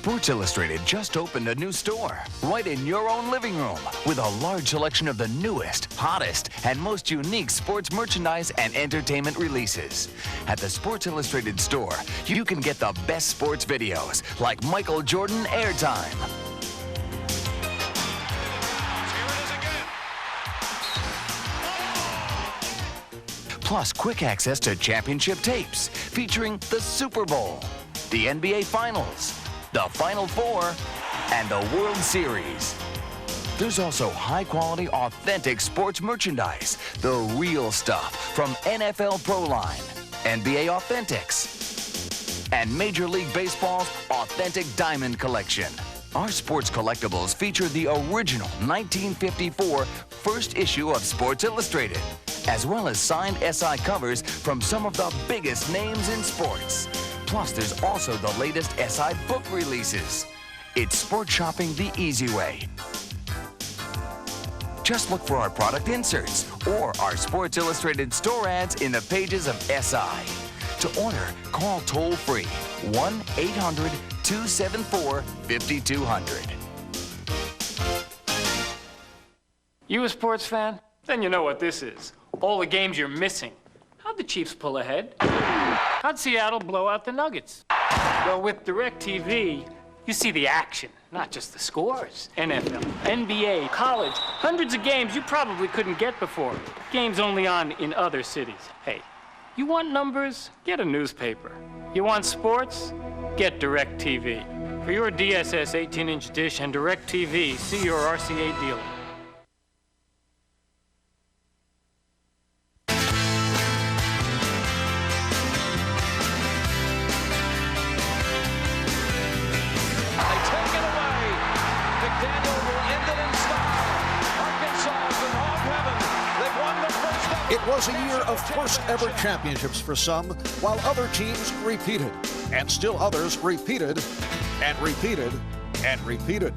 Sports Illustrated just opened a new store right in your own living room with a large selection of the newest, hottest, and most unique sports merchandise and entertainment releases. At the Sports Illustrated store, you can get the best sports videos like Michael Jordan Airtime. Plus quick access to championship tapes featuring the Super Bowl, the NBA Finals, the Final Four, and the World Series. There's also high-quality, authentic sports merchandise, the real stuff from NFL Pro Line, NBA Authentics, and Major League Baseball's Authentic Diamond Collection. Our sports collectibles feature the original 1954 first issue of Sports Illustrated, as well as signed SI covers from some of the biggest names in sports. Plus, there's also the latest SI book releases. It's sport shopping the easy way. Just look for our product inserts or our Sports Illustrated store ads in the pages of SI. To order, call toll-free 1-800-274-5200. You a sports fan? Then you know what this is. All the games you're missing. How'd the Chiefs pull ahead? How'd Seattle blow out the Nuggets? Well, with DirecTV, you see the action, not just the scores. NFL, NBA, college, hundreds of games you probably couldn't get before. Games only on in other cities. Hey, you want numbers? Get a newspaper. You want sports? Get DirecTV. For your DSS 18-inch dish and DirecTV, see your RCA dealer. It was a year of first-ever championships for some, while other teams repeated, and still others repeated, and repeated, and repeated.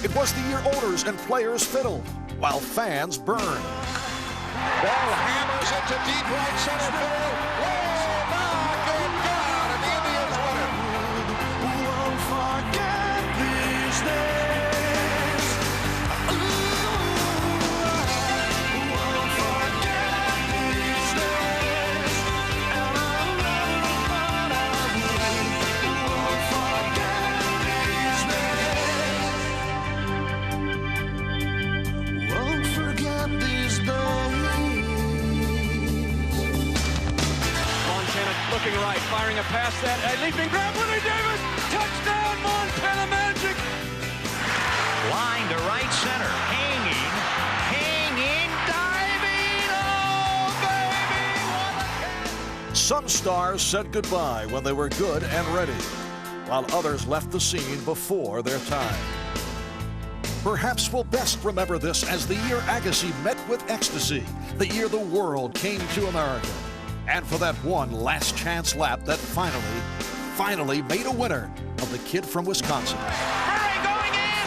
It was the year owners and players fiddled, while fans burned. Ball hammers into deep right center field. Oh, my good God, and the Indians win it. Won't forget these days. Won't forget these days. And I'll never find out. Won't forget these days. Won't forget these days. Looking right, firing a pass that, a leaping grab, Willie Davis, touchdown, Montana Magic! Line to right center, hanging, diving, oh baby, what a catch! Some stars said goodbye when they were good and ready, while others left the scene before their time. Perhaps we'll best remember this as the year Agassi met with ecstasy, the year the world came to America. And for that one last chance lap that finally made a winner of the kid from Wisconsin. Murray going in!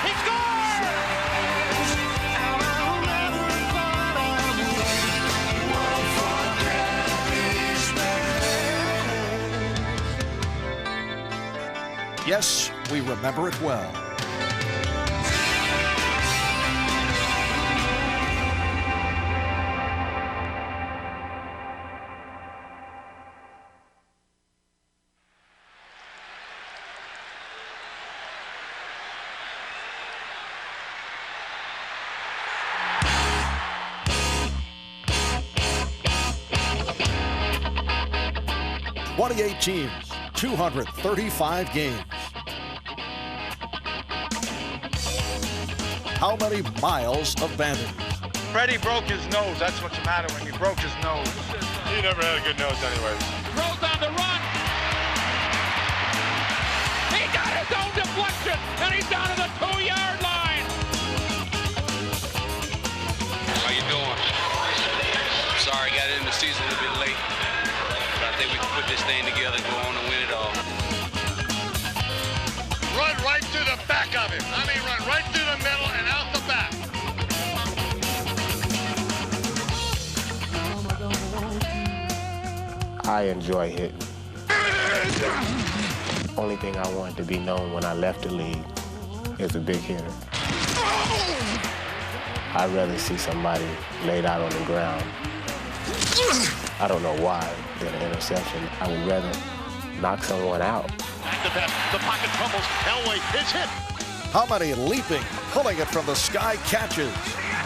He scores! Yes, we remember it well. "28 teams, 235 games. How many miles of bandage? Freddie broke his nose. That's what's the matter when he broke his nose. He never had a good nose anyway. Throws on the run. He got his own deflection, and he's down to the 2-yard line. How you doing? Sorry, got in the season a little bit late. But I think we can put this thing together, go on and win it all. Run right through the back of him. I mean, run right through the middle and out the back. I enjoy hitting. Only only thing I wanted to be known when I left the league is a big hitter. I'd rather see somebody laid out on the ground, I don't know why, than an interception. I would rather knock someone out. Back to that, the pocket crumbles, Elway is hit. How many leaping, pulling it from the sky catches?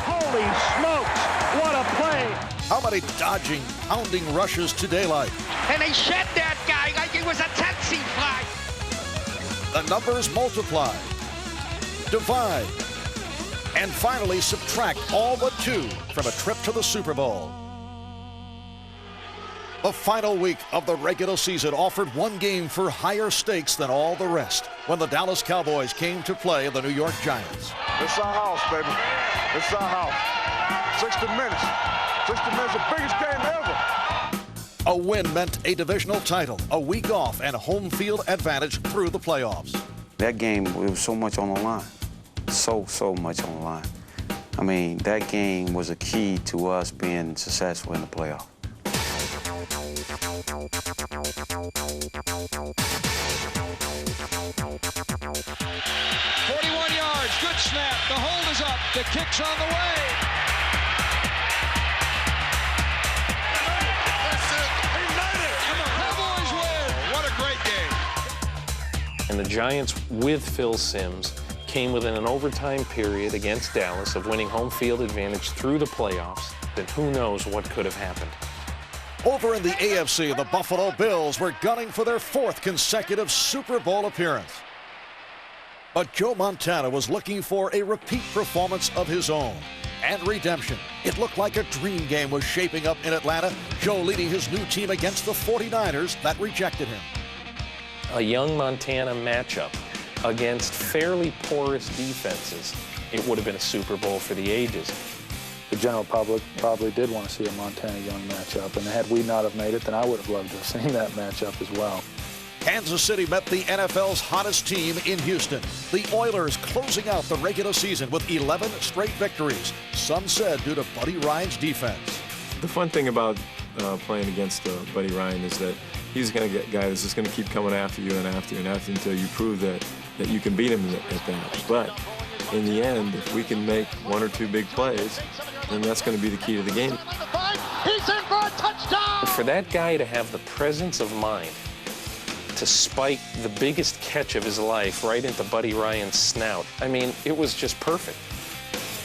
Holy smokes, what a play. How many dodging, pounding rushes to daylight? And they shed that guy like it was a taxi fly. The numbers multiply, divide, and finally subtract all but 2 from a trip to the Super Bowl. The final week of the regular season offered one game for higher stakes than all the rest when the Dallas Cowboys came to play the New York Giants. This is our house, baby. This is our house. 60 minutes. 60 minutes, the biggest game ever. A win meant a divisional title, a week off, and home field advantage through the playoffs. That game, it was so much on the line. So much on the line. I mean, that game was a key to us being successful in the playoffs. 41 yards, good snap. The hold is up. The kick's on the way. That's it. He made it. Cowboys win. What a great game. And the Giants, with Phil Simms, came within an overtime period against Dallas of winning home field advantage through the playoffs. Then who knows what could have happened. Over in the AFC, the Buffalo Bills were gunning for their 4th consecutive Super Bowl appearance. But Joe Montana was looking for a repeat performance of his own and redemption. It looked like a dream game was shaping up in Atlanta, Joe leading his new team against the 49ers that rejected him. A young Montana matchup against fairly porous defenses. It would have been a Super Bowl for the ages. The general public probably did want to see a Montana Young matchup, and had we not have made it, then I would have loved to have seen that matchup as well. Kansas City met the NFL's hottest team in Houston. The Oilers closing out the regular season with 11 straight victories, some said due to Buddy Ryan's defense. The fun thing about playing against Buddy Ryan is that he's going to get a guy that's just going to keep coming after you and after you and after you until you prove that you can beat him at that. But in the end, if we can make 1 or 2 big plays, then that's going to be the key to the game. He's in for a touchdown. For that guy to have the presence of mind to spike the biggest catch of his life right into Buddy Ryan's snout, I mean, it was just perfect.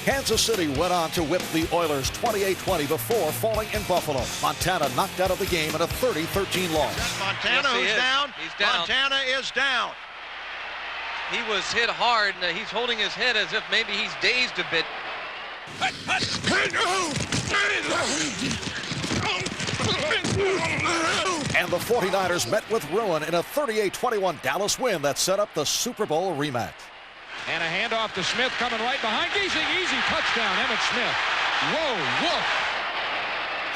Kansas City went on to whip the Oilers 28-20 before falling in Buffalo. Montana knocked out of the game in a 30-13 loss. Montana, who's down? He's down. Montana is down. He was hit hard, and he's holding his head as if maybe he's dazed a bit. And the 49ers met with ruin in a 38-21 Dallas win that set up the Super Bowl rematch. And a handoff to Smith coming right behind. Easy touchdown, Emmitt Smith. Whoa, woof.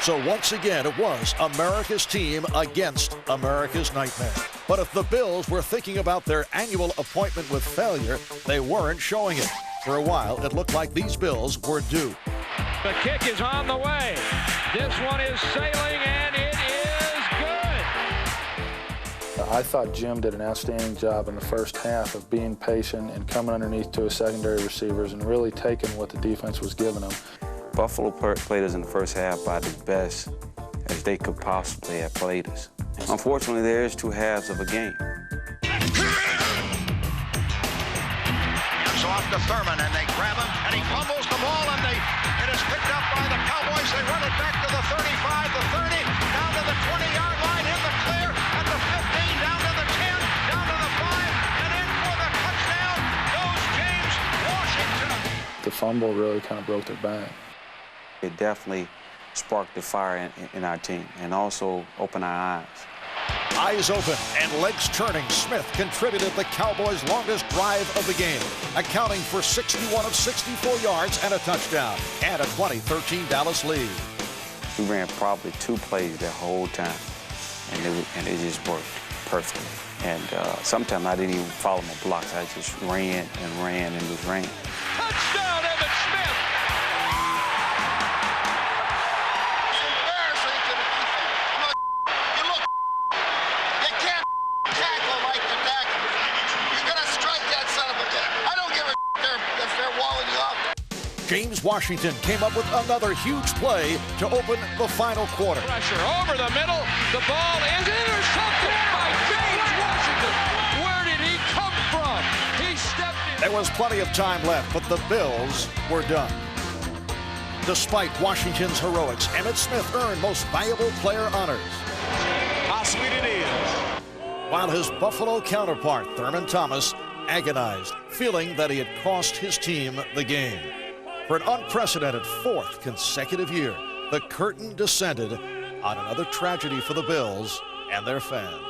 So once again, it was America's team against America's nightmare. But if the Bills were thinking about their annual appointment with failure, they weren't showing it. For a while, it looked like these Bills were due. The kick is on the way. This one is sailing, and it is good. I thought Jim did an outstanding job in the first half of being patient and coming underneath to his secondary receivers and really taking what the defense was giving them. Buffalo played us in the first half by the best as they could possibly have played us. Unfortunately, there is 2 halves of a game. It's off to Thurman, and they grab him, and he fumbles the ball, and it is picked up by the Cowboys. They run it back to the 35, the 30, down to the 20-yard line, in the clear, at the 15, down to the 10, down to the 5, and in for the touchdown goes James Washington. The fumble really kind of broke their back. It definitely sparked the fire in our team and also opened our eyes. Eyes open and legs turning, Smith contributed the Cowboys' longest drive of the game, accounting for 61 of 64 yards and a touchdown, and a 20-13 Dallas lead. We ran probably 2 plays that whole time, and it just worked perfectly. And sometimes I didn't even follow my blocks. I just ran and just ran. Touchdown, Emmitt Smith! James Washington came up with another huge play to open the final quarter. Pressure over the middle. The ball is intercepted by James Washington. Where did he come from? He stepped in. There was plenty of time left, but the Bills were done. Despite Washington's heroics, Emmitt Smith earned Most Valuable Player honors. How sweet it is. While his Buffalo counterpart, Thurman Thomas, agonized, feeling that he had cost his team the game. For an unprecedented fourth consecutive year, the curtain descended on another tragedy for the Bills and their fans.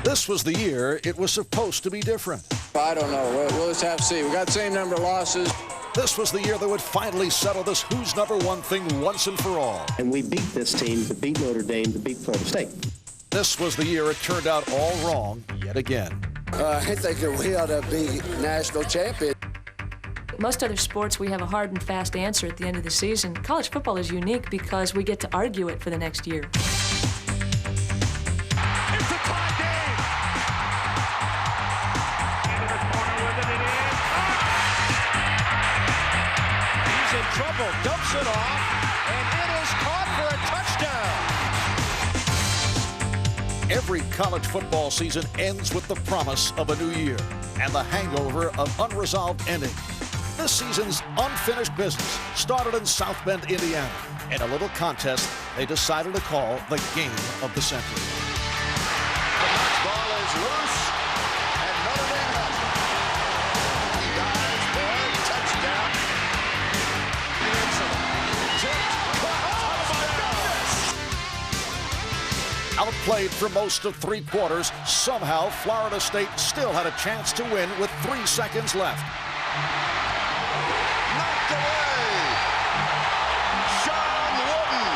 This was the year it was supposed to be different. I don't know. We'll just have to see. We got the same number of losses. This was the year that would finally settle this who's number one thing once and for all. And we beat this team to beat Notre Dame, to beat Florida State. This was the year it turned out all wrong yet again. I think that we ought to be national champion. Most other sports, we have a hard and fast answer at the end of the season. College football is unique because we get to argue it for the next year. Trouble, dumps it off, and it is caught for a touchdown. Every college football season ends with the promise of a new year and the hangover of unresolved endings. This season's unfinished business started in South Bend, Indiana, in a little contest they decided to call the Game of the Century. The ball is loose, and Notre Dame has it. Dives for a touchdown. Outplayed for most of three quarters, somehow Florida State still had a chance to win with 3 seconds left. Knocked away. Sean Wooden.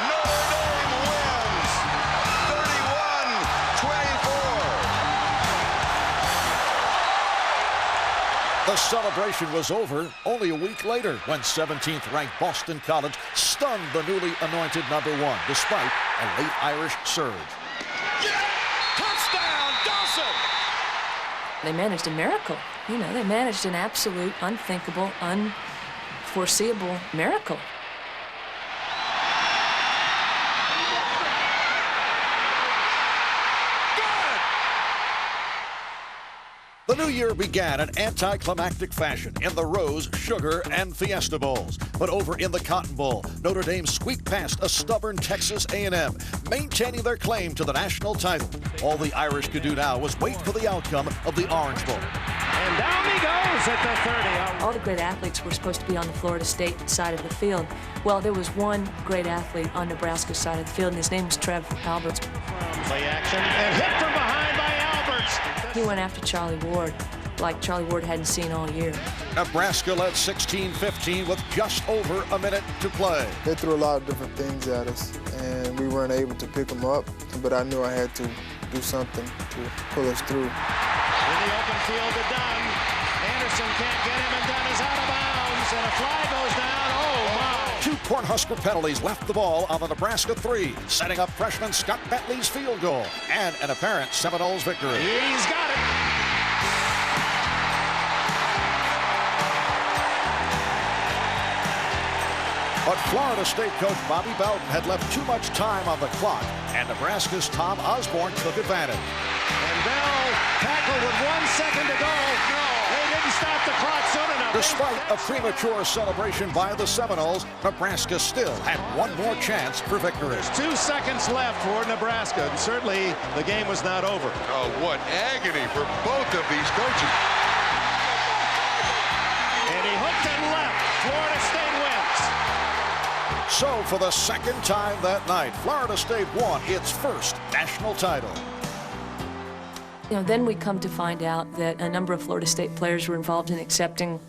Notre Dame wins 31-24. The celebration was over only a week later when 17th-ranked Boston College stunned the newly anointed number one despite a late Irish surge. Yeah! Touchdown, Dawson! They managed a miracle. You know, they managed an absolute, unthinkable, unforeseeable miracle. The new year began in anticlimactic fashion in the Rose, Sugar, and Fiesta Bowls. But over in the Cotton Bowl, Notre Dame squeaked past a stubborn Texas A&M, maintaining their claim to the national title. All the Irish could do now was wait for the outcome of the Orange Bowl. And down he goes at the 30. All the great athletes were supposed to be on the Florida State side of the field. Well, there was one great athlete on Nebraska's side of the field, and his name was Trev Alberts. Play action and hit from behind by Alberts. He went after Charlie Ward like Charlie Ward hadn't seen all year. Nebraska led 16-15 with just over a minute to play. They threw a lot of different things at us, and we weren't able to pick them up, but I knew I had to do something to pull us through. In the open field to Dunn. Anderson can't get him, and Dunn is out of bounds, and a flag goes down. Oh, my. 2 Cornhusker penalties left the ball on the Nebraska 3, setting up freshman Scott Bentley's field goal and an apparent Seminoles victory. He's got it. But Florida State coach Bobby Bowden had left too much time on the clock, and Nebraska's Tom Osborne took advantage. And Bell tackled with 1 second to go. No, they didn't stop the clock soon enough. Despite a premature celebration by the Seminoles, Nebraska still had one more chance for victory. There's 2 seconds left for Nebraska, and certainly the game was not over. Oh, what agony for both of these coaches. And he hooked and left. Florida State wins. So for the second time that night, Florida State won its first national title. You know, then we come to find out that a number of Florida State players were involved in accepting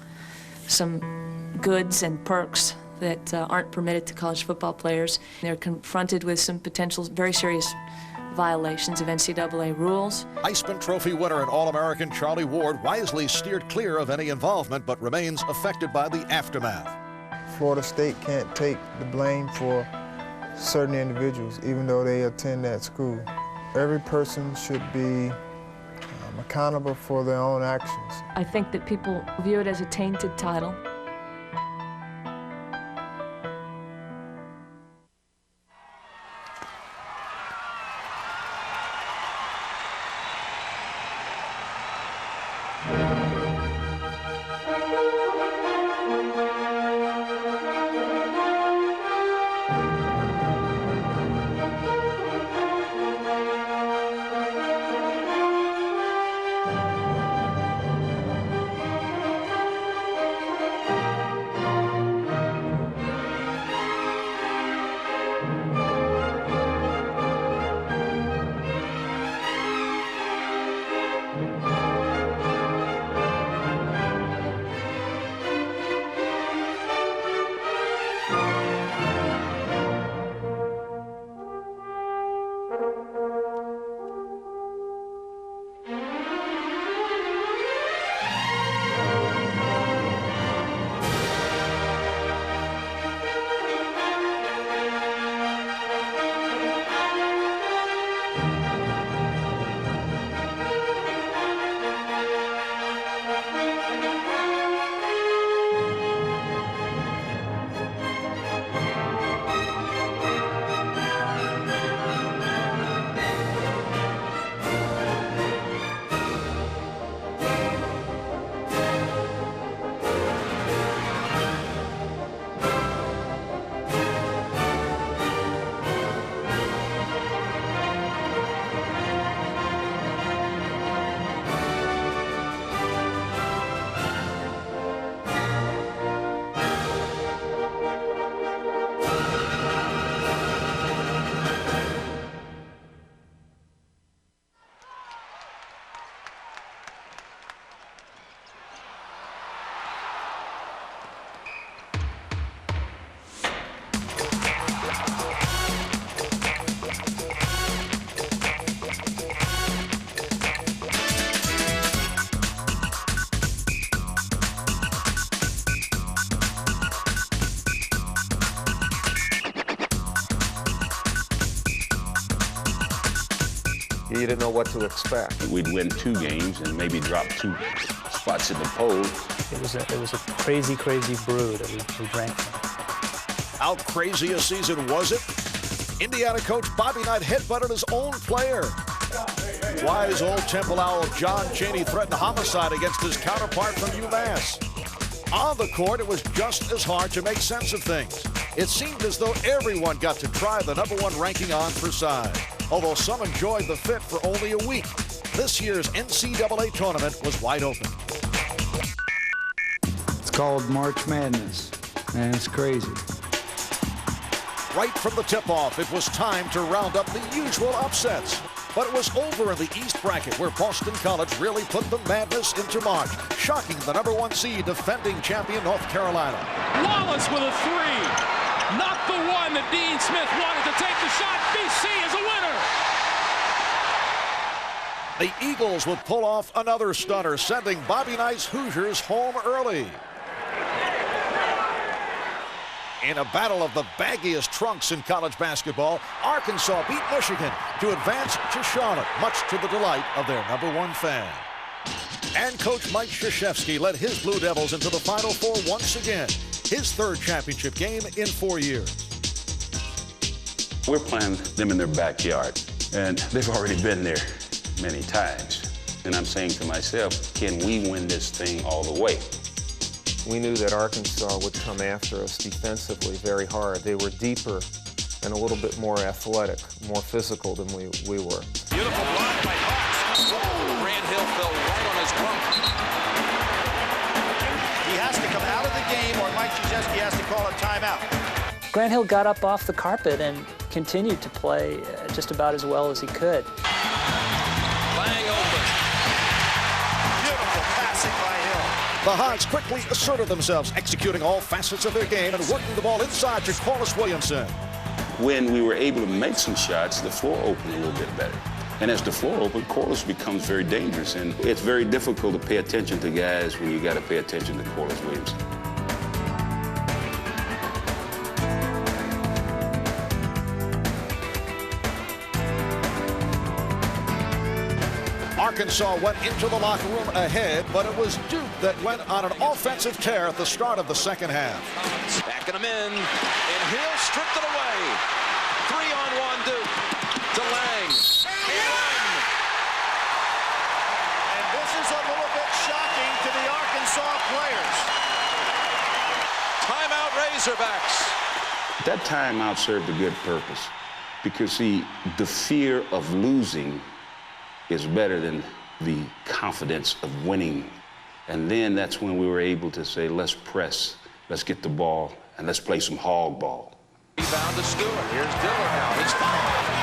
some goods and perks that aren't permitted to college football players. They're confronted with some potential very serious violations of NCAA rules. Heisman Trophy winner and All-American Charlie Ward wisely steered clear of any involvement but remains affected by the aftermath. Florida State can't take the blame for certain individuals, even though they attend that school. Every person should be accountable for their own actions. I think that people view it as a tainted title. You didn't know what to expect. We'd win 2 games and maybe drop 2 spots in the poll. It was a crazy, crazy brew that we drank from. How crazy a season was it? Indiana coach Bobby Knight headbutted his own player. Wise old Temple Owl John Chaney threatened homicide against his counterpart from UMass. On the court, it was just as hard to make sense of things. It seemed as though everyone got to try the #1 ranking on for size, although some enjoyed the fit for only a week. This year's NCAA tournament was wide open. It's called March Madness, and it's crazy. Right from the tip-off, it was time to round up the usual upsets. But it was over in the East bracket where Boston College really put the madness into March, shocking the #1 seed defending champion North Carolina. Wallace with a 3. Not the one that Dean Smith wanted to take the shot. BC is a winner. The Eagles would pull off another stunner, sending Bobby Knight's Hoosiers home early. In a battle of the baggiest trunks in college basketball, Arkansas beat Michigan to advance to Charlotte, much to the delight of their #1 fan. And Coach Mike Krzyzewski led his Blue Devils into the Final Four once again, his 3rd championship game in 4 years. We're playing them in their backyard, and they've already been there many times. And I'm saying to myself, can we win this thing all the way? We knew that Arkansas would come after us defensively very hard. They were deeper and a little bit more athletic, more physical than we were. Beautiful block by Hawks. Grant Hill fell right on his rump. He has to come out of the game or Mike Krzyzewski has to call a timeout. Grant Hill got up off the carpet and continued to play just about as well as he could. Lang open. Beautiful passing by Hill. The Hawks quickly asserted themselves, executing all facets of their game and working the ball inside to Corliss Williamson. when we were able to make some shots, the floor opened a little bit better. And as the floor opened, Corliss becomes very dangerous. And it's very difficult to pay attention to guys when you got to pay attention to Corliss Williamson. Arkansas went into the locker room ahead, but it was Duke that went on an offensive tear at the start of the second half. Backing him in, and Hill stripped it away. 3-on-1 Duke to Lang. And this is a little bit shocking to the Arkansas players. Timeout Razorbacks. That timeout served a good purpose because, see, the fear of losing is better than the confidence of winning. And then that's when we were able to say, let's press, let's get the ball, and let's play some hog ball. Rebound to Stewart. Here's Dillon now. He's fouled.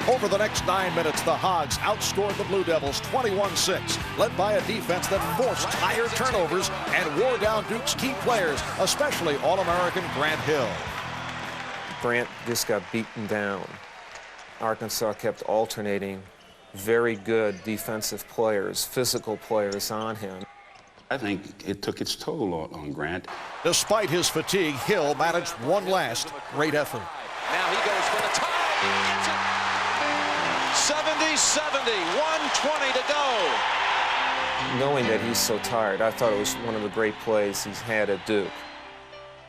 Over the next 9 minutes, the Hogs outscored the Blue Devils 21-6, led by a defense that forced higher turnovers and wore down Duke's key players, especially All-American Grant Hill. Grant just got beaten down. Arkansas kept alternating very good defensive players, physical players on him. I think it took its toll on Grant. Despite his fatigue, Hill managed one last great effort. Now he goes for the tie. 70-70, 1:20 to go. Knowing that he's so tired, I thought it was one of the great plays he's had at Duke.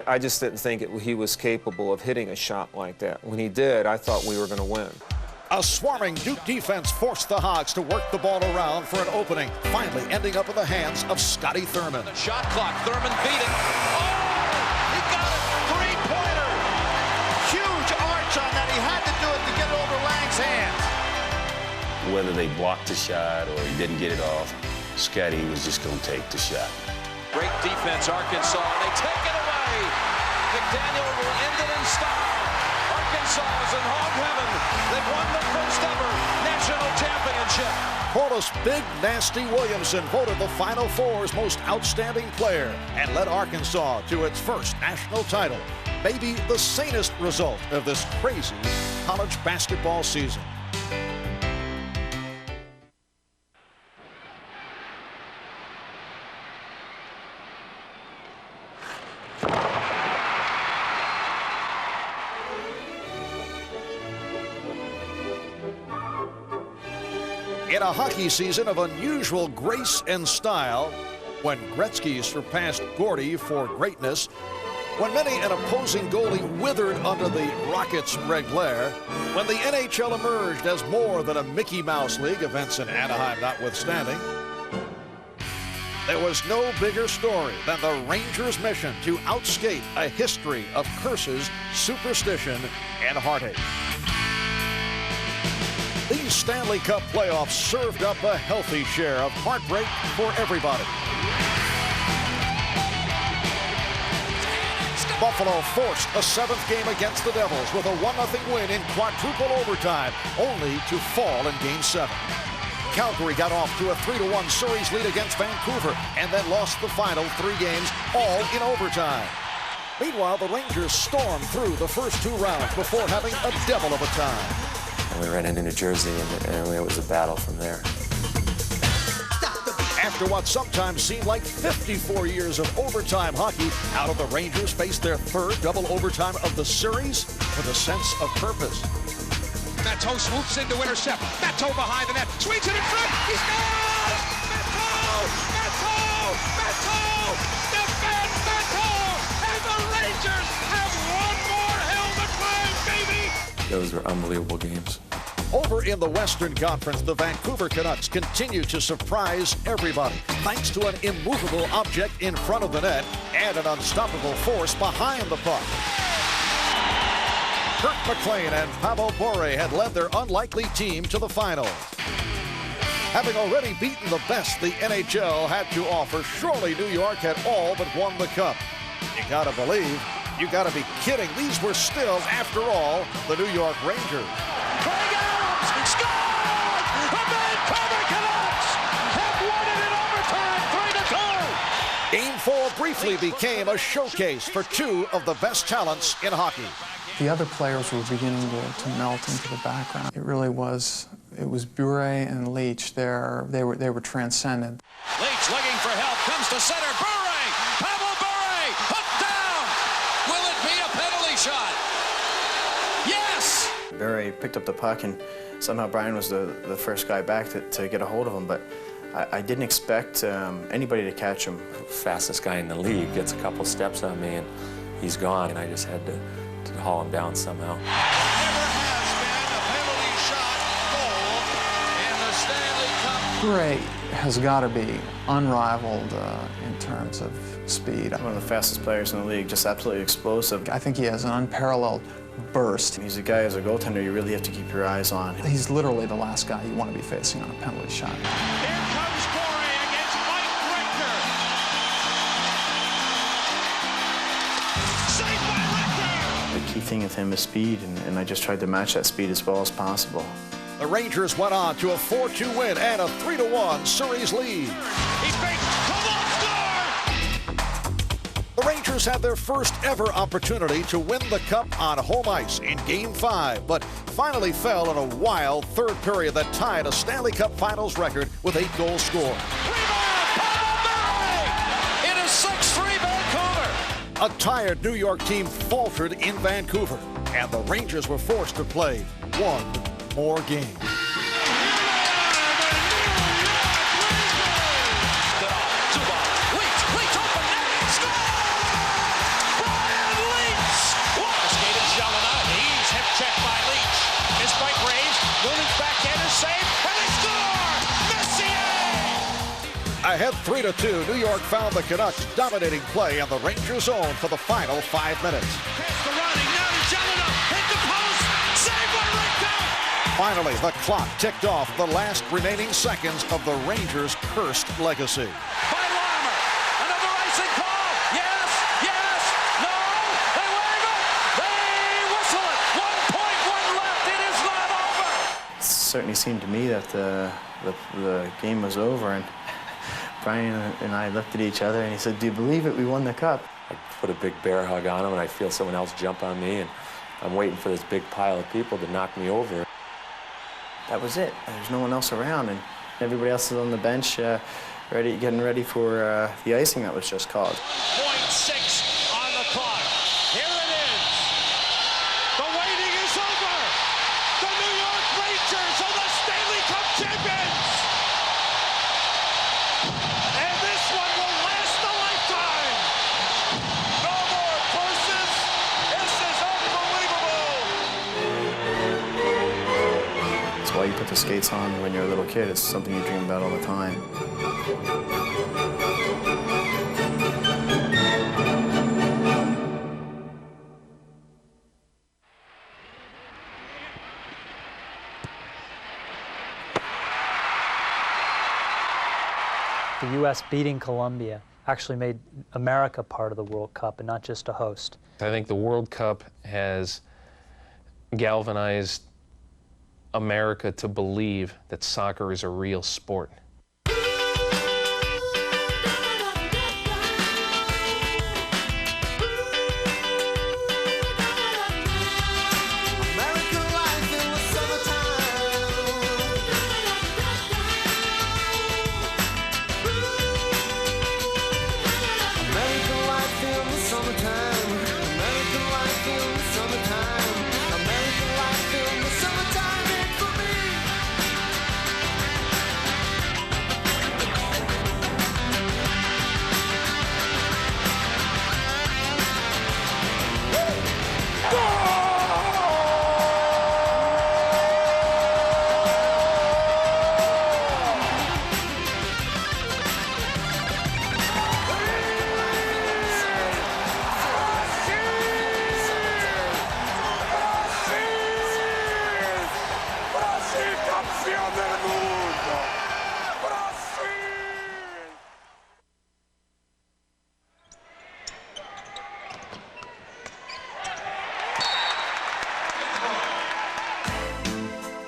I just didn't think he was capable of hitting a shot like that. When he did, I thought we were going to win. A swarming Duke defense forced the Hogs to work the ball around for an opening, finally ending up in the hands of Scotty Thurman. The shot clock, Thurman beat it. Oh, he got it, three-pointer. Huge arch on that. He had to do it to get it over Lang's hands. Whether they blocked the shot or he didn't get it off, Scotty was just going to take the shot. Great defense, Arkansas. They take it away. McDaniel will end it in style. Arkansas is in hog heaven. They've won the first ever national championship. Corliss Big Nasty Williamson voted the Final Four's most outstanding player and led Arkansas to its first national title. Maybe the sanest result of this crazy college basketball season. In a hockey season of unusual grace and style, when Gretzky surpassed Gordy for greatness, when many an opposing goalie withered under the Rockets' red glare, when the NHL emerged as more than a Mickey Mouse League, events in Anaheim notwithstanding, there was no bigger story than the Rangers' mission to outskate a history of curses, superstition, and heartache. These Stanley Cup playoffs served up a healthy share of heartbreak for everybody. Buffalo forced a seventh game against the Devils with a 1-0 win in quadruple overtime, only to fall in Game 7. Calgary got off to a 3-1 series lead against Vancouver and then lost the final 3 games, all in overtime. Meanwhile, the Rangers stormed through the first 2 rounds before having a devil of a time. We ran into New Jersey, and it was a battle from there. After what sometimes seemed like 54 years of overtime hockey, out of the Rangers faced their third double overtime of the series with a sense of purpose. Matteau swoops in to intercept. Matteau behind the net. Swings it in front. He scores! Matteau! Matteau! Matteau! Defend Matteau! And the Rangers have one more hill to climb, baby! Those were unbelievable games. Over in the Western Conference, the Vancouver Canucks continue to surprise everybody thanks to an immovable object in front of the net and an unstoppable force behind the puck. Kirk McLean and Pavel Bure had led their unlikely team to the finals. Having already beaten the best the NHL had to offer, surely New York had all but won the cup. You gotta believe, you gotta be kidding, these were still, after all, the New York Rangers. Scored! The Vancouver Canucks have won it in overtime, 3-2. briefly became a showcase for two of the best talents in hockey. The other players were beginning to melt into the background. It really was, it was Bure and Leach. They were transcendent. Leach looking for help, comes to center, Bure! Pavel Bure! Hooked down! Will it be a penalty shot? Yes! Bure picked up the puck, and somehow Brian was the first guy back to get a hold of him, but I didn't expect anybody to catch him. Fastest guy in the league gets a couple steps on me, and he's gone, and I just had to haul him down somehow. Never has been a penalty shot goal in the Stanley Cup. Bure has got to be unrivaled in terms of speed. One of the fastest players in the league, just absolutely explosive. I think he has an unparalleled burst. He's a guy, as a goaltender, you really have to keep your eyes on. He's literally the last guy you want to be facing on a penalty shot. Here comes Bure against Mike Richter. Saved by Richter! The key thing with him is speed, and I just tried to match that speed as well as possible. The Rangers went on to a 4-2 win and a 3-1 series lead. He fakes, come on, score! The Rangers had their first ever opportunity to win the Cup on home ice in Game 5, but finally fell in a wild third period that tied a Stanley Cup Finals record with 8 goals scored. It is 6-3 Vancouver. A tired New York team faltered in Vancouver, and the Rangers were forced to play one more game. Ahead 3-2, New York found the Canucks dominating play in the Rangers' zone for the final 5 minutes. Finally, the clock ticked off the last remaining seconds of the Rangers' cursed legacy. By Larmer, another icing call. Yes, yes, no, they wave it, they whistle it. 1.1 left, it is not over. It certainly seemed to me that the game was over, and Brian and I looked at each other, and he said, "Do you believe it? We won the Cup." I put a big bear hug on him, and I feel someone else jump on me, and I'm waiting for this big pile of people to knock me over. That was it. There's no one else around, and everybody else is on the bench getting ready for the icing that was just called. 0.6 on the clock. Here it is. The waiting is over. The New York Rangers are the Stanley Cup champions. And this one will last a lifetime. No more curses. This is unbelievable. That's why you put the skates on when you're a little kid. It's something you dream about all the time. The U.S. beating Colombia actually made America part of the World Cup and not just a host. I think the World Cup has galvanized America to believe that soccer is a real sport.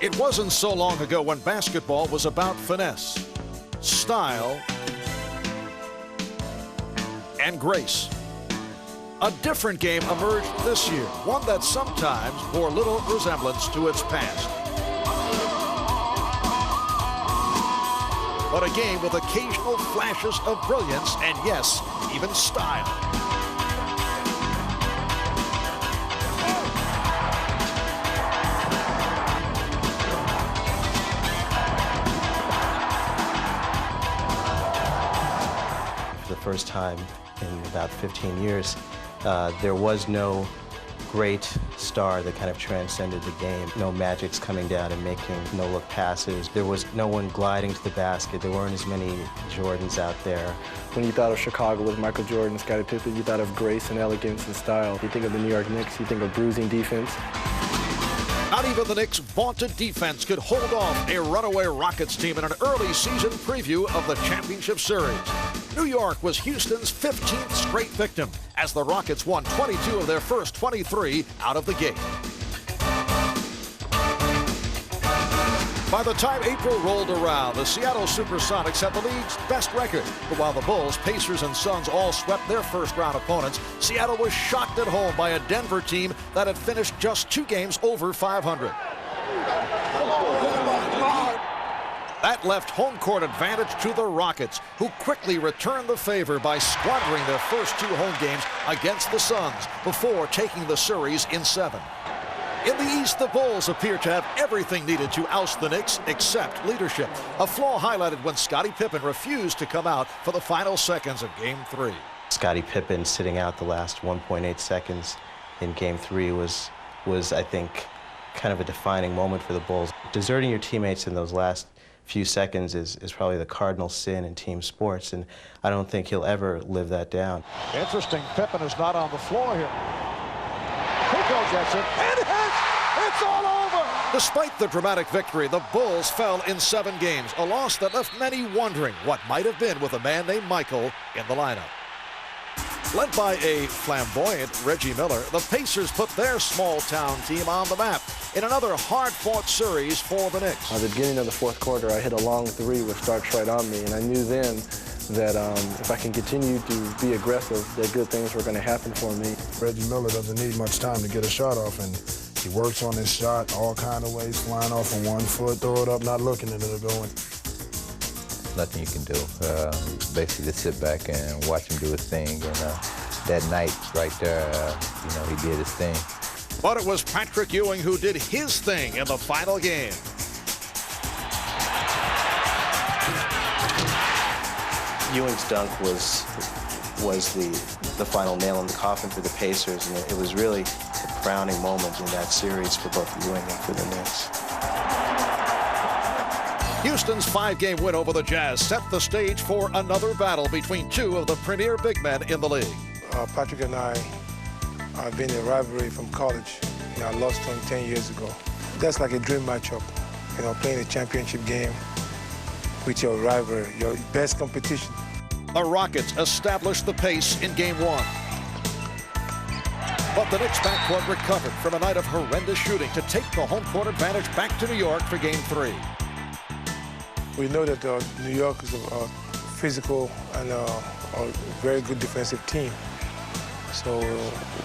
It wasn't so long ago when basketball was about finesse, style, and grace. A different game emerged this year, one that sometimes bore little resemblance to its past. But a game with occasional flashes of brilliance and, yes, even style. For the first time in about 15 years, there was no great star that kind of transcended the game. No Magics coming down and making no-look passes. There was no one gliding to the basket. There weren't as many Jordans out there. When you thought of Chicago with Michael Jordan and Scottie Pippen, you thought of grace and elegance and style. You think of the New York Knicks, you think of bruising defense. Not even the Knicks' vaunted defense could hold off a runaway Rockets team in an early season preview of the championship series. New York was Houston's 15th straight victim as the Rockets won 22 of their first 23 out of the gate. By the time April rolled around, the Seattle Supersonics had the league's best record. But while the Bulls, Pacers, and Suns all swept their first-round opponents, Seattle was shocked at home by a Denver team that had finished just 2 games over 500. That left home court advantage to the Rockets, who quickly returned the favor by squandering their first 2 home games against the Suns before taking the series in 7. In the East, the Bulls appeared to have everything needed to oust the Knicks except leadership, a flaw highlighted when Scottie Pippen refused to come out for the final seconds of Game 3. Scottie Pippen sitting out the last 1.8 seconds in Game 3 was, I think, kind of a defining moment for the Bulls. Deserting your teammates in those last few seconds is probably the cardinal sin in team sports, and I don't think he'll ever live that down. Interesting, Pippen is not on the floor here. Pico gets it, and it's all over! Despite the dramatic victory, the Bulls fell in 7 games, a loss that left many wondering what might have been with a man named Michael in the lineup. Led by a flamboyant Reggie Miller, the Pacers put their small-town team on the map in another hard-fought series for the Knicks. At the beginning of the fourth quarter, I hit a long 3 with Starks right on me, and I knew then that if I can continue to be aggressive, that good things were going to happen for me. Reggie Miller doesn't need much time to get a shot off, and he works on his shot all kind of ways, flying off on 1 foot, throw it up, not looking, and it'll go in. Nothing you can do. Basically just sit back and watch him do his thing, and that night right there, he did his thing. But it was Patrick Ewing who did his thing in the final game. Ewing's dunk was the final nail in the coffin for the Pacers, and it was really the crowning moment in that series for both Ewing and for the Knicks. Houston's 5-game win over the Jazz set the stage for another battle between 2 of the premier big men in the league. Patrick and I have been a rivalry from college. I lost to him 10 years ago. That's like a dream matchup, playing a championship game with your rival, your best competition. The Rockets established the pace in Game 1. But the Knicks backcourt recovered from a night of horrendous shooting to take the home court advantage back to New York for Game 3. We know that New York is a physical and a very good defensive team. So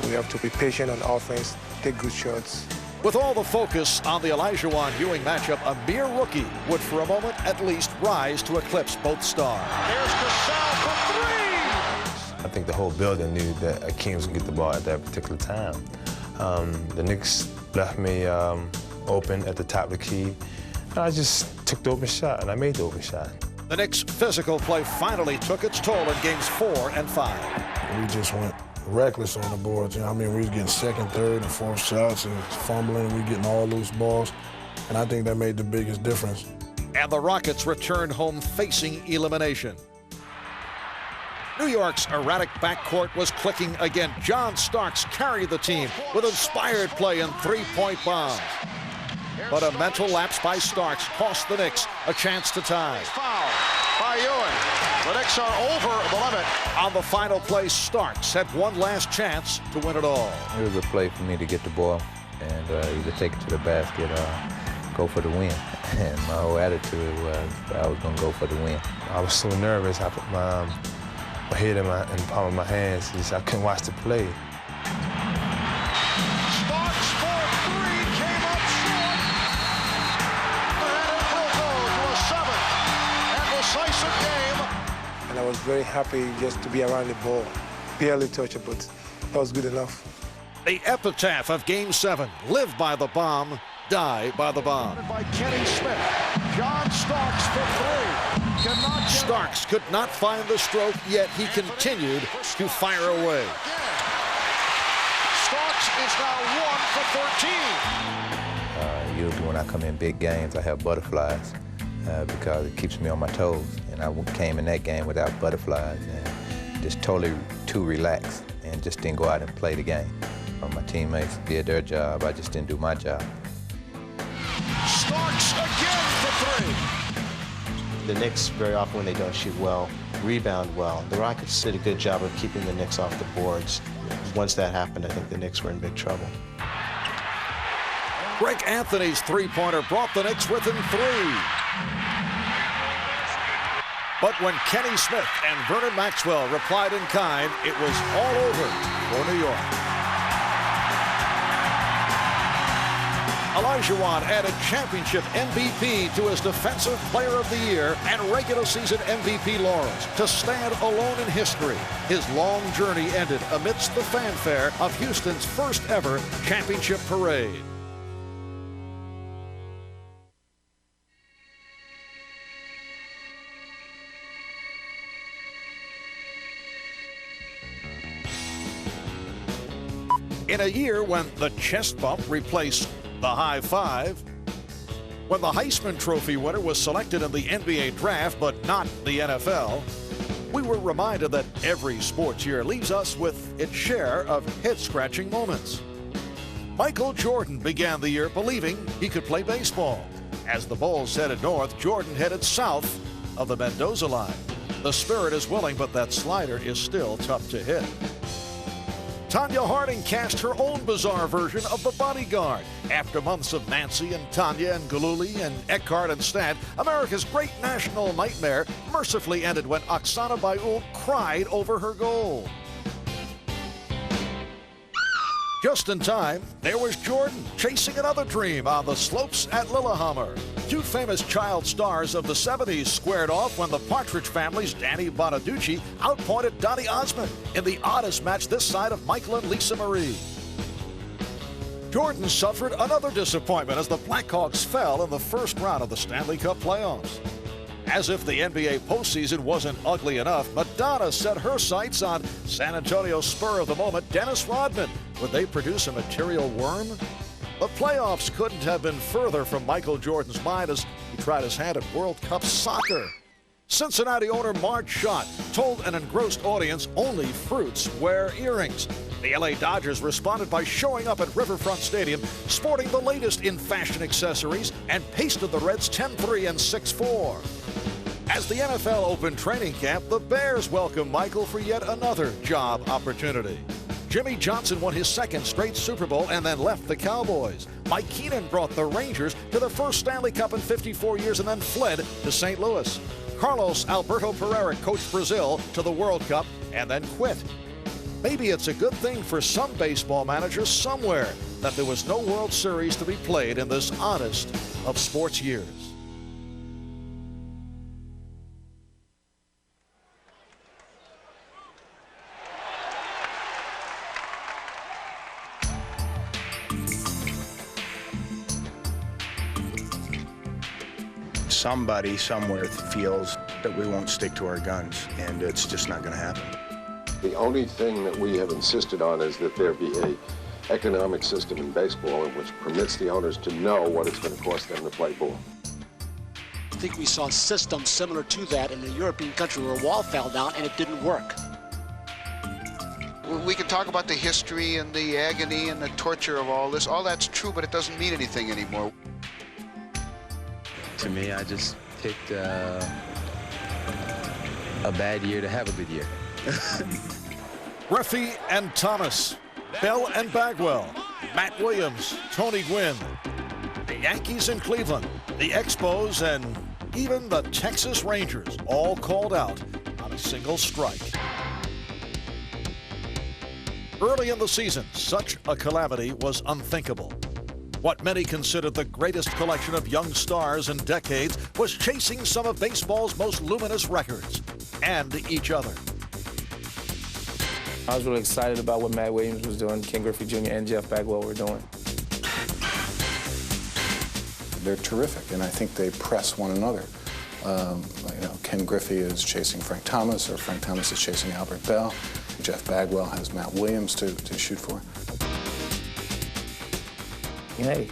we have to be patient on offense, take good shots. With all the focus on the Olajuwon Ewing matchup, a mere rookie would for a moment at least rise to eclipse both stars. There's Cassell for 3! I think the whole building knew that Akeem was going to get the ball at that particular time. The Knicks left me open at the top of the key. And I just took the open shot, and I made the open shot. The Knicks' physical play finally took its toll in Games 4 and 5. We just went reckless on the boards. We was getting 2nd, 3rd, and 4th shots and fumbling. We getting all loose balls, and I think that made the biggest difference. And the Rockets returned home facing elimination. New York's erratic backcourt was clicking again. John Starks carried the team with inspired play and 3-point bombs. But a mental lapse by Starks cost the Knicks a chance to tie. Foul by Ewing. The Knicks are over the limit. On the final play, Starks had one last chance to win it all. It was a play for me to get the ball and either take it to the basket or go for the win. And my whole attitude was I was going to go for the win. I was so nervous. I put my head in the palm of my hands. I couldn't watch the play. Starks for three, came up short. And it will go to a 7th and decisive game. And I was very happy just to be around the ball. Barely touch it, but that was good enough. The epitaph of Game 7, live by the bomb, die by the bomb. By Kenny Smith. John Starks for three. Starks could not find the stroke, yet he continued to fire away. Starks is now 1 for 13. Usually when I come in big games, I have butterflies because it keeps me on my toes. And I came in that game without butterflies and just totally too relaxed and just didn't go out and play the game. My teammates did their job, I just didn't do my job. Starks again for three. The Knicks, very often when they don't shoot well, rebound well. The Rockets did a good job of keeping the Knicks off the boards. Once that happened, I think the Knicks were in big trouble. Greg Anthony's three-pointer brought the Knicks within 3. But when Kenny Smith and Vernon Maxwell replied in kind, it was all over for New York. Olajuwon added championship MVP to his Defensive Player of the Year and regular season MVP laurels to stand alone in history. His long journey ended amidst the fanfare of Houston's first ever championship parade. In a year when the chest bump replaced the high five, when the Heisman Trophy winner was selected in the NBA draft but not the NFL, we were reminded that every sports year leaves us with its share of head-scratching moments. Michael Jordan began the year believing he could play baseball. As the Bulls headed north, Jordan headed south of the Mendoza line. The spirit is willing, but that slider is still tough to hit. Tanya Harding cast her own bizarre version of The Bodyguard. After months of Nancy and Tanya and Gillooly and Eckhart and Stan, America's great national nightmare mercifully ended when Oksana Bayul cried over her goal. Just in time, there was Jordan chasing another dream on the slopes at Lillehammer. Two famous child stars of the 70s squared off when the Partridge Family's Danny Bonaducci outpointed Donny Osmond in the oddest match this side of Michael and Lisa Marie. Jordan suffered another disappointment as the Blackhawks fell in the first round of the Stanley Cup playoffs. As if the NBA postseason wasn't ugly enough, Madonna set her sights on San Antonio's spur of the moment, Dennis Rodman. Would they produce a material worm? The playoffs couldn't have been further from Michael Jordan's mind as he tried his hand at World Cup soccer. Cincinnati owner Marge Schott told an engrossed audience only fruits wear earrings. The LA Dodgers responded by showing up at Riverfront Stadium sporting the latest in fashion accessories and pasted the Reds 10-3 and 6-4. As the NFL opened training camp, the Bears welcomed Michael for yet another job opportunity. Jimmy Johnson won his second straight Super Bowl and then left the Cowboys. Mike Keenan brought the Rangers to their first Stanley Cup in 54 years and then fled to St. Louis. Carlos Alberto Pereira coached Brazil to the World Cup and then quit. Maybe it's a good thing for some baseball managers somewhere that there was no World Series to be played in this oddest of sports years. Somebody somewhere feels that we won't stick to our guns, and it's just not going to happen. The only thing that we have insisted on is that there be an economic system in baseball which permits the owners to know what it's going to cost them to play ball. I think we saw systems similar to that in a European country where a wall fell down and it didn't work. We can talk about the history and the agony and the torture of all this. All that's true, but it doesn't mean anything anymore. To me, I just picked a bad year to have a good year. Griffey and Thomas, Bell and Bagwell, Matt Williams, Tony Gwynn, the Yankees in Cleveland, the Expos, and even the Texas Rangers all called out on a single strike. Early in the season, such a calamity was unthinkable. What many considered the greatest collection of young stars in decades was chasing some of baseball's most luminous records and each other. I was really excited about what Matt Williams was doing, Ken Griffey Jr. and Jeff Bagwell were doing. They're terrific, and I think they press one another. Ken Griffey is chasing Frank Thomas, or Frank Thomas is chasing Albert Bell. Jeff Bagwell has Matt Williams to shoot for. Hey,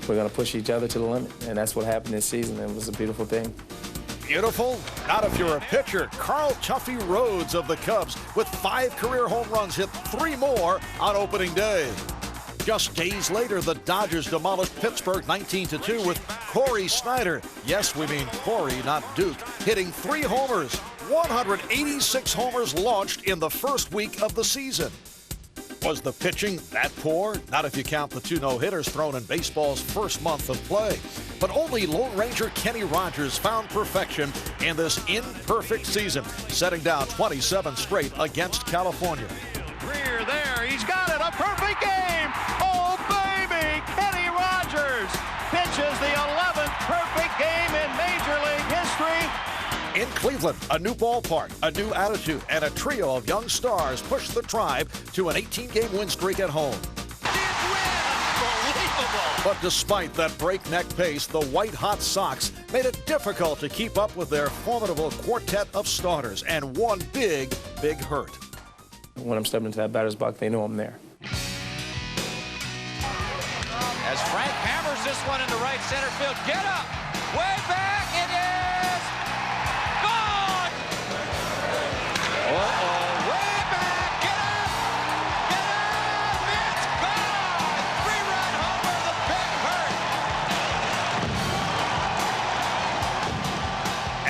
we're going to push each other to the limit, and that's what happened this season. It was a beautiful thing. Beautiful? Not if you're a pitcher. Carl Chuffy Rhodes of the Cubs with 5 career home runs, hit 3 more on opening day. Just days later, the Dodgers demolished Pittsburgh 19-2 with Corey Snyder. Yes, we mean Corey, not Duke, hitting 3 homers. 186 homers launched in the first week of the season. Was the pitching that poor? Not if you count the 2 no-hitters thrown in baseball's first month of play. But only Lone Ranger Kenny Rogers found perfection in this imperfect season, setting down 27 straight against California. Greer there, he's got it, a perfect game! Oh, baby! Kenny Rogers pitches the 11th perfect game in Major League history. In Cleveland, a new ballpark, a new attitude, and a trio of young stars pushed the Tribe to an 18-game win streak at home. But despite that breakneck pace, the white-hot Sox made it difficult to keep up with their formidable quartet of starters, and one big, big hurt. When I'm stepping into that batter's box, they know I'm there. As Frank hammers this one into right center field, get up, way back, it is gone! Uh-oh, way back, get up, it's gone! 3-run homer, the big hurt!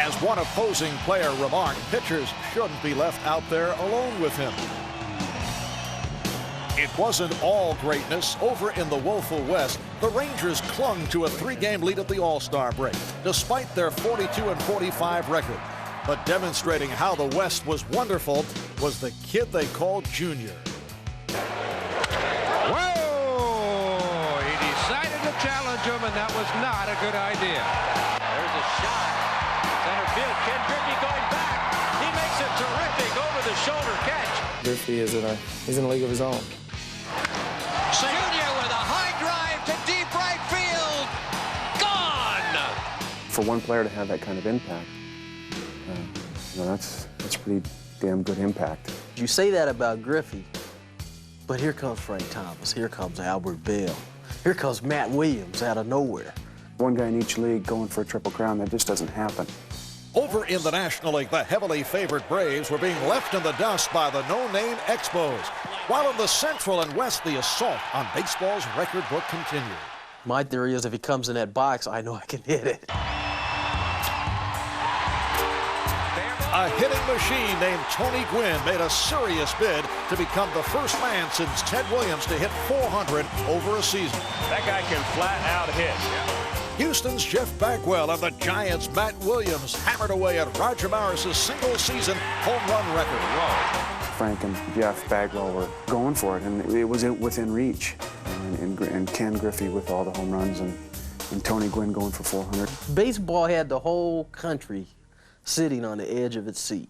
As one opposing player remarked, pitchers shouldn't be left out there alone with him. It wasn't all greatness. Over in the woeful West, the Rangers clung to a 3-game lead at the All-Star break, despite their 42-45 record. But demonstrating how the West was wonderful was the kid they called Junior. Whoa! He decided to challenge him, and that was not a good idea. There's a shot. Center field, Ken Griffey going back. He makes a terrific over-the-shoulder catch. Griffey is he's in a league of his own. Junior with a high drive to deep right field. Gone! For one player to have that kind of impact, that's pretty damn good impact. You say that about Griffey, but here comes Frank Thomas. Here comes Albert Bell. Here comes Matt Williams out of nowhere. One guy in each league going for a Triple Crown, that just doesn't happen. Over in the National League, the heavily favored Braves were being left in the dust by the no-name Expos. While in the Central and West, the assault on baseball's record book continued. My theory is if he comes in that box, I know I can hit it. A hitting machine named Tony Gwynn made a serious bid to become the first man since Ted Williams to hit 400 over a season. That guy can flat out hit. Houston's Jeff Bagwell and the Giants' Matt Williams hammered away at Roger Maris's single-season home run record. Frank and Jeff Bagwell were going for it, and it was within reach. And Ken Griffey with all the home runs, and Tony Gwynn going for 400. Baseball had the whole country sitting on the edge of its seat.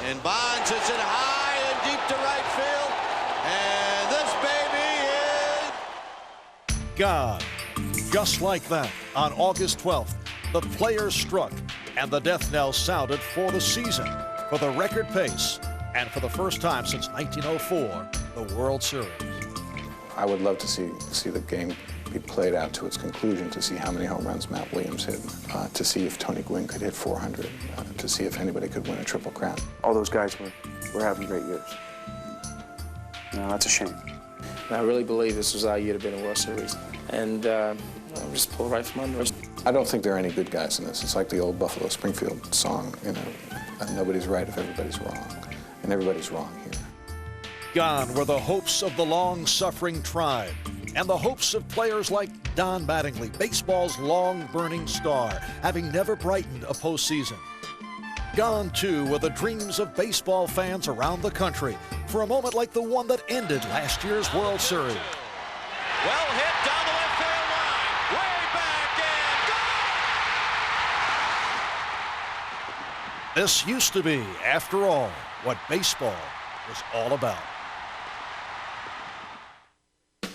And Bonds hits it high and deep to right field. And this baby is gone. Just like that, on August 12th, the players struck, and the death knell sounded for the season, for the record pace, and for the first time since 1904, the World Series. I would love to see the game be played out to its conclusion, to see how many home runs Matt Williams hit, to see if Tony Gwynn could hit 400, to see if anybody could win a Triple Crown. All those guys were having great years. No, that's a shame. I really believe this was our year to be in the World Series. And I'm just pulled right from under us. I don't think there are any good guys in this. It's like the old Buffalo Springfield song, nobody's right if everybody's wrong. And everybody's wrong here. Gone were the hopes of the long-suffering Tribe, and the hopes of players like Don Mattingly, baseball's long-burning star, having never brightened a postseason. Gone too were the dreams of baseball fans around the country for a moment like the one that ended last year's World Series. Well hit down the left field line. Way back and gone! This used to be, after all, what baseball was all about.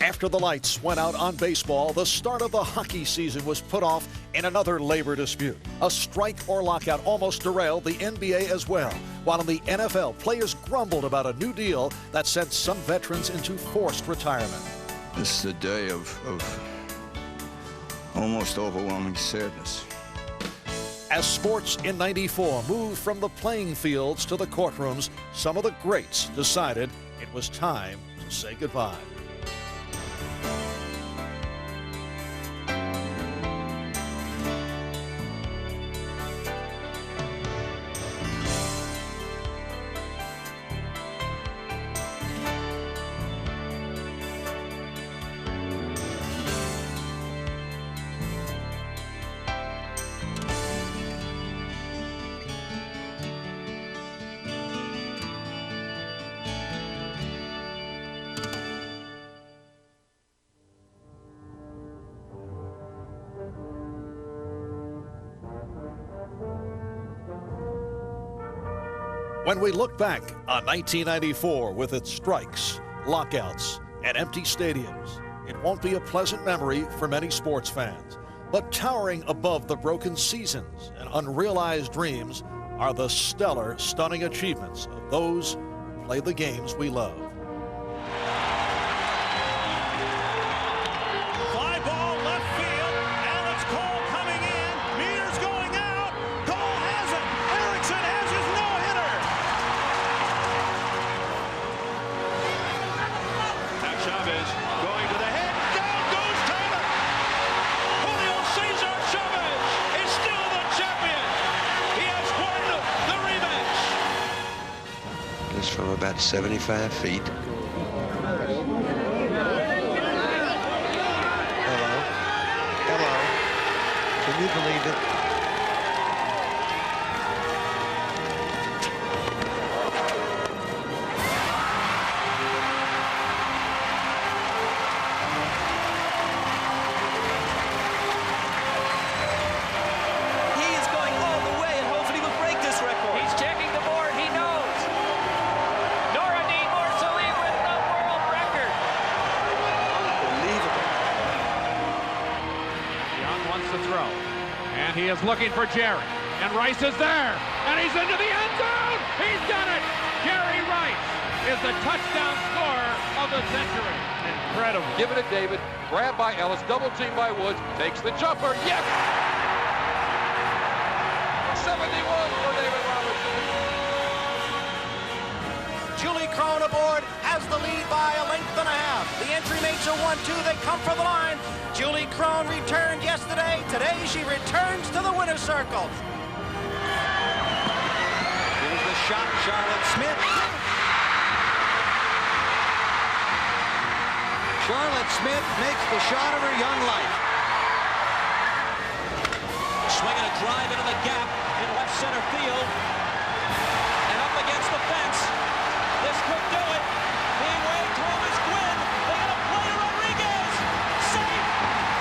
After the lights went out on baseball, the start of the hockey season was put off in another labor dispute. A strike or lockout almost derailed the NBA as well, while in the NFL, players grumbled about a new deal that sent some veterans into forced retirement. This is a day of almost overwhelming sadness. As sports in '94 moved from the playing fields to the courtrooms, some of the greats decided it was time to say goodbye. When we look back on 1994 with its strikes, lockouts, and empty stadiums, it won't be a pleasant memory for many sports fans. But towering above the broken seasons and unrealized dreams are the stellar, stunning achievements of those who play the games we love. Fly ball left field, and it's Cole coming in. Meter's going out. Cole has it. Erickson has his no-hitter. Now Chavez going to the head. Down goes Taylor. Julio Cesar Chavez is still the champion. He has won the rematch. It's from about 75 feet. Can you believe it? He is going all the way, and hopefully will break this record. He's checking the board. He knows. Noureddin Morsali with the world record. Unbelievable. Young wants to throw, and he is looking for Jerry, and Rice is there, and he's into the end zone. He's done it. Jerry Rice is the touchdown scorer of the century. Incredible. Give it to David. Grab by Ellis. Double team by Woods. Takes the jumper. Yes! 71 for David Robertson. Julie Crone aboard, has the lead by a length and a half. The entry mates are 1-2, they come for the line. Julie Crone returned yesterday. Today she returns to the winner's circle. Here's the shot, Charlotte Smith. Charlotte Smith makes the shot of her young life. Swinging a drive into the gap in left center field. And up against the fence. This could do it. Being waved home is Gwynn. They got to play Rodriguez. Safe.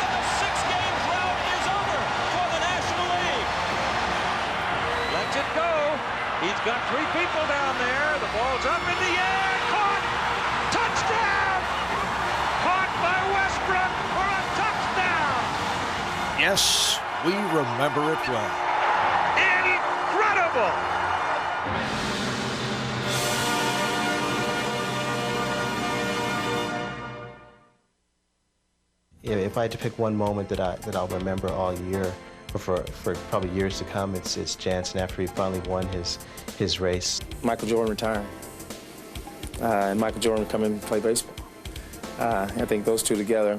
The 6-game drought is over for the National League. Lets it go. He's got 3 people down there. The ball's up in the air. Caught. Touchdown. Caught by Westbrook for a touchdown. Yes, we remember it well. Incredible. If I had to pick one moment that I'll remember all year, or for probably years to come, it's Jansen after he finally won his race. Michael Jordan retiring, and Michael Jordan coming to play baseball. I think those two together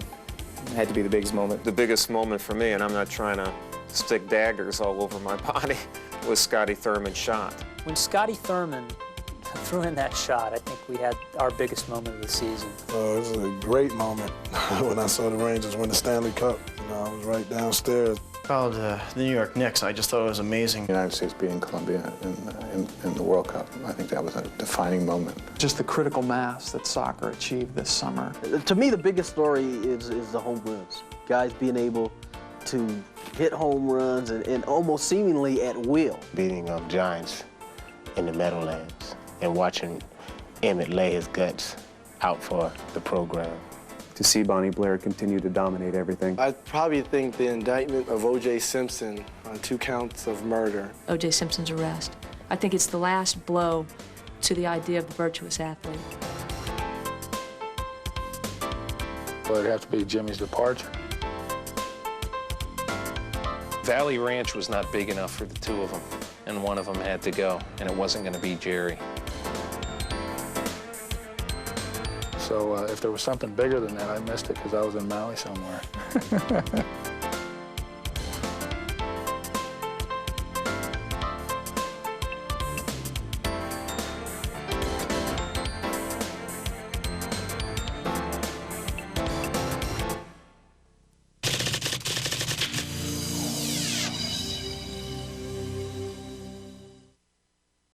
had to be the biggest moment. The biggest moment for me, and I'm not trying to stick daggers all over my body, was Scotty Thurman's shot. When Scotty Thurman threw in that shot, I think we had our biggest moment of the season. It was a great moment when I saw the Rangers win the Stanley Cup. You know, I was right downstairs. Oh, the New York Knicks, I just thought it was amazing. The United States beating Colombia in the World Cup, I think that was a defining moment. Just the critical mass that soccer achieved this summer. To me, the biggest story is the home runs. Guys being able to hit home runs and almost seemingly at will. Beating Giants in the Meadowlands and watching Emmett lay his guts out for the program. To see Bonnie Blair continue to dominate everything. I probably think the indictment of O.J. Simpson on 2 counts of murder. O.J. Simpson's arrest. I think it's the last blow to the idea of the virtuous athlete. Well, it'd have to be Jimmy's departure. Valley Ranch was not big enough for the two of them, and one of them had to go, and it wasn't going to be Jerry. So if there was something bigger than that, I missed it because I was in Maui somewhere.